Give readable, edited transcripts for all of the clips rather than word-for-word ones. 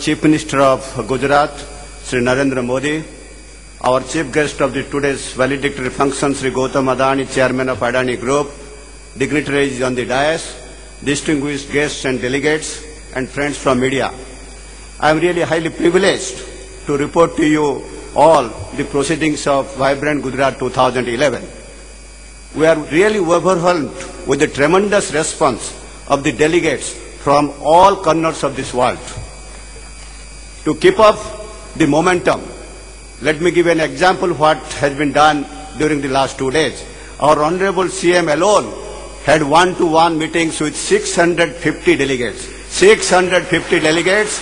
Chief Minister of Gujarat, Sri Narendra Modi, our Chief Guest of today's valedictory function, Sri Gautam Adani, Chairman of Adani Group, dignitaries on the dais, distinguished guests and delegates, and friends from media. I am really highly privileged to report to you all the proceedings of Vibrant Gujarat 2011. We are really overwhelmed with the tremendous response of the delegates from all corners of this world. To keep up the momentum, let me give an example of what has been done during the last 2 days. Our Honorable CM alone had one-to-one meetings with 650 delegates. 650 delegates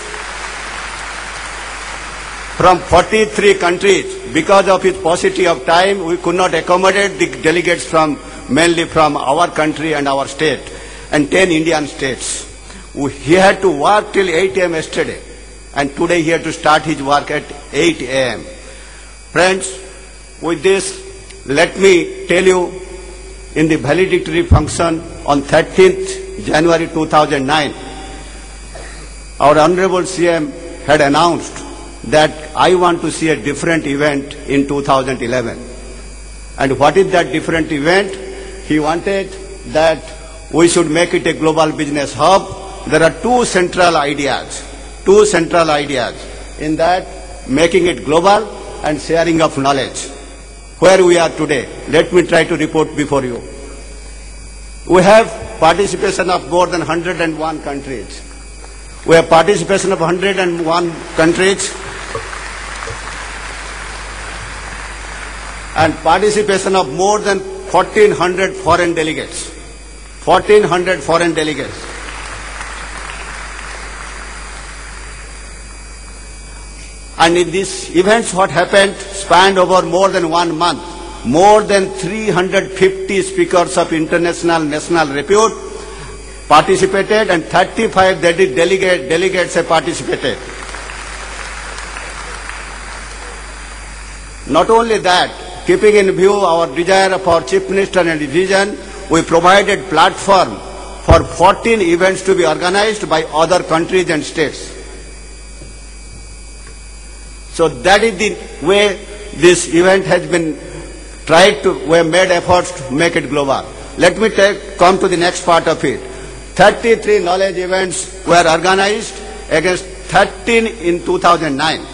from 43 countries. Because of its paucity of time, we could not accommodate the delegates mainly from our country and our state, and 10 Indian states. He had to work till 8 a.m. yesterday, and today he had to start his work at 8 a.m. Friends, with this, let me tell you, in the valedictory function on 13th January 2009, our Honorable CM had announced that I want to see a different event in 2011. And what is that different event? He wanted that we should make it a global business hub. There are two central ideas in that: making it global and sharing of knowledge. Where we are today, let me try to report before you. We have participation of more than 101 countries. We have participation of 101 countries and participation of more than 1,400 foreign delegates. 1,400 foreign delegates. And in these events, what happened spanned over more than 1 month. More than 350 speakers of international, national repute participated, and 35 delegates have participated. Not only that, keeping in view our desire of our Chief Minister and his vision, we provided platform for 14 events to be organized by other countries and states. So that is the way this event has been we have made efforts to make it global. Let me come to the next part of it. 33 knowledge events were organized against 13 in 2009.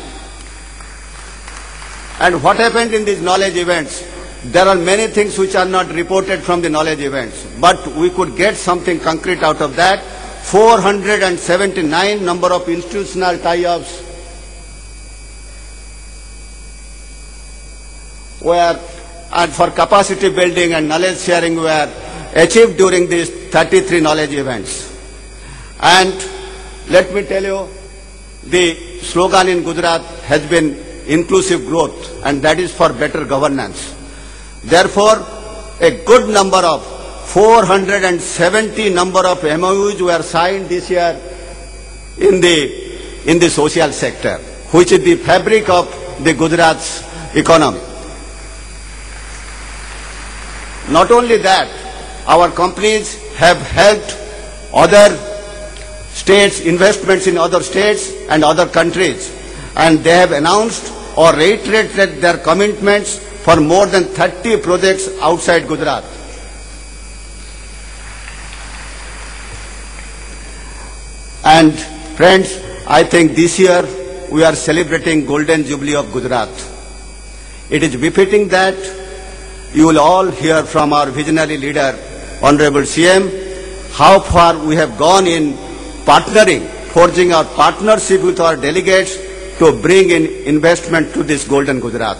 And what happened in these knowledge events? There are many things which are not reported from the knowledge events, but we could get something concrete out of that. 479 number of institutional tie-ups and for capacity building and knowledge sharing were achieved during these 33 knowledge events. And let me tell you, the slogan in Gujarat has been inclusive growth, and that is for better governance. Therefore, a good number of 470 number of MOUs were signed this year in the social sector, which is the fabric of the Gujarat's economy. Not only that, our companies have helped other states, investments in other states and other countries, and they have announced or reiterated their commitments for more than 30 projects outside Gujarat. And friends, I think this year we are celebrating Golden Jubilee of Gujarat. It is befitting that you will all hear from our visionary leader, Honorable CM, how far we have gone in partnering, forging our partnership with our delegates to bring in investment to this Golden Gujarat.